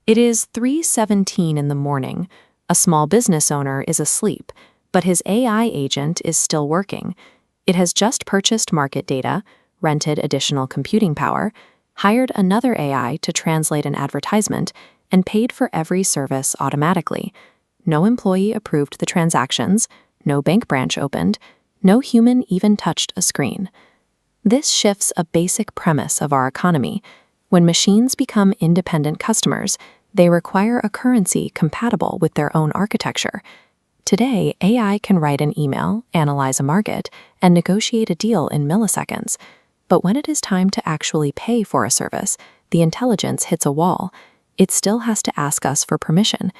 It is 3:17 in the morning. A small business owner is asleep, but his AI agent is still working. It has just purchased market data, rented additional computing power, hired another AI to translate an advertisement, and paid for every service automatically. No employee approved the transactions, no bank branch opened, no human even touched a screen. This shifts a basic premise of our economy. When machines become independent customers, they require a currency compatible with their own architecture. Today, AI can write an email, analyze a market, and negotiate a deal in milliseconds. But when it is time to actually pay for a service, the intelligence hits a wall. It still has to ask us for permission.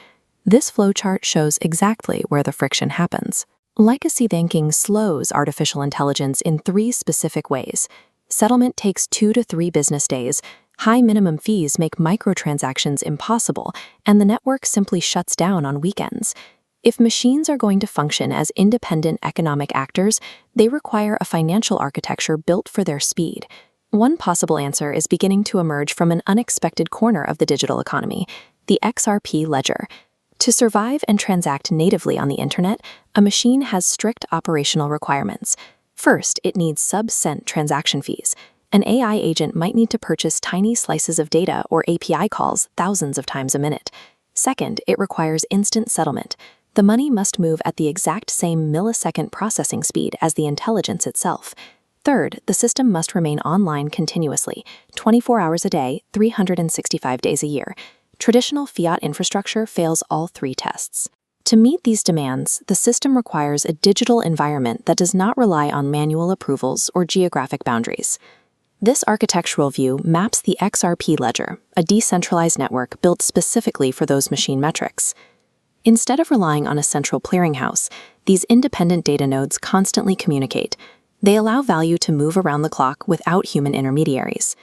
This flowchart shows exactly where the friction happens. Legacy banking slows artificial intelligence in 3 specific ways. Settlement takes 2 to 3 business days. High minimum fees make microtransactions impossible, and the network simply shuts down on weekends. If machines are going to function as independent economic actors, they require a financial architecture built for their speed. One possible answer is beginning to emerge from an unexpected corner of the digital economy, the XRP ledger. To survive and transact natively on the internet, a machine has strict operational requirements. First, it needs sub-cent transaction fees. An AI agent might need to purchase tiny slices of data or API calls thousands of times a minute. Second, it requires instant settlement. The money must move at the exact same millisecond processing speed as the intelligence itself. Third, the system must remain online continuously, 24 hours a day, 365 days a year. Traditional fiat infrastructure fails all 3 tests. To meet these demands, the system requires a digital environment that does not rely on manual approvals or geographic boundaries. This architectural view maps the XRP ledger, a decentralized network built specifically for those machine metrics. Instead of relying on a central clearinghouse, these independent data nodes constantly communicate. They allow value to move around the clock without human intermediaries.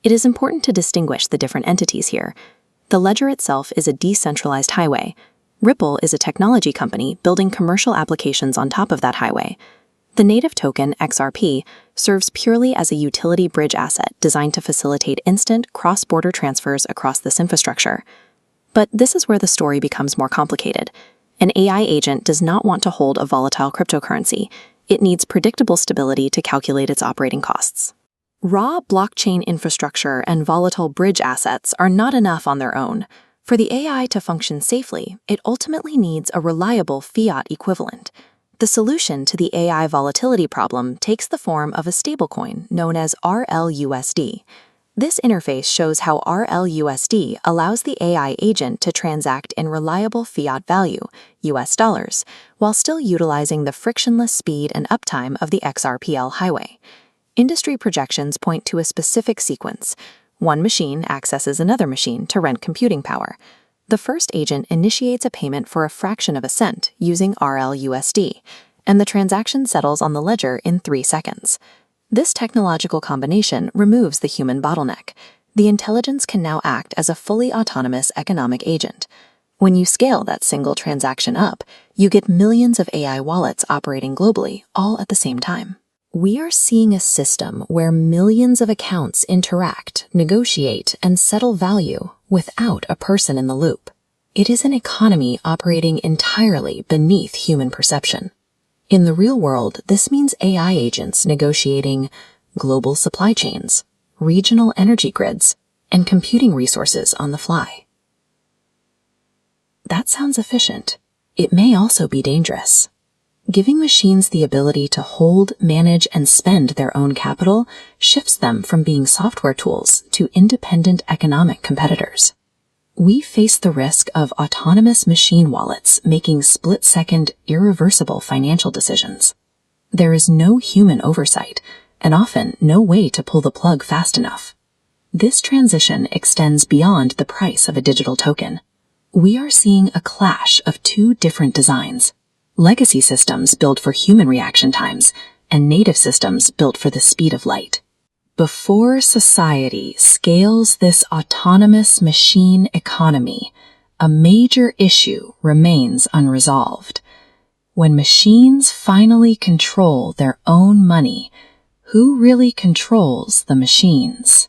It is important to distinguish the different entities here. The ledger itself is a decentralized highway. Ripple is a technology company building commercial applications on top of that highway. The native token, XRP, serves purely as a utility bridge asset designed to facilitate instant cross-border transfers across this infrastructure. But this is where the story becomes more complicated. An AI agent does not want to hold a volatile cryptocurrency. It needs predictable stability to calculate its operating costs. Raw blockchain infrastructure and volatile bridge assets are not enough on their own. For the AI to function safely, it ultimately needs a reliable fiat equivalent. The solution to the AI volatility problem takes the form of a stablecoin known as RLUSD. This interface shows how RLUSD allows the AI agent to transact in reliable fiat value, US dollars, while still utilizing the frictionless speed and uptime of the XRPL highway. Industry projections point to a specific sequence. One machine accesses another machine to rent computing power. The first agent initiates a payment for a fraction of a cent using RLUSD, and the transaction settles on the ledger in 3 seconds. This technological combination removes the human bottleneck. The intelligence can now act as a fully autonomous economic agent. When you scale that single transaction up, you get millions of AI wallets operating globally, all at the same time. We are seeing a system where millions of accounts interact, negotiate, and settle value without a person in the loop. It is an economy operating entirely beneath human perception. In the real world, this means AI agents negotiating global supply chains, regional energy grids, and computing resources on the fly. That sounds efficient. It may also be dangerous. Giving machines the ability to hold, manage, and spend their own capital shifts them from being software tools to independent economic competitors. We face the risk of autonomous machine wallets making split-second, irreversible financial decisions. There is no human oversight, and often no way to pull the plug fast enough. This transition extends beyond the price of a digital token. We are seeing a clash of 2 different designs: legacy systems built for human reaction times, and native systems built for the speed of light. Before society scales this autonomous machine economy, a major issue remains unresolved. When machines finally control their own money, who really controls the machines?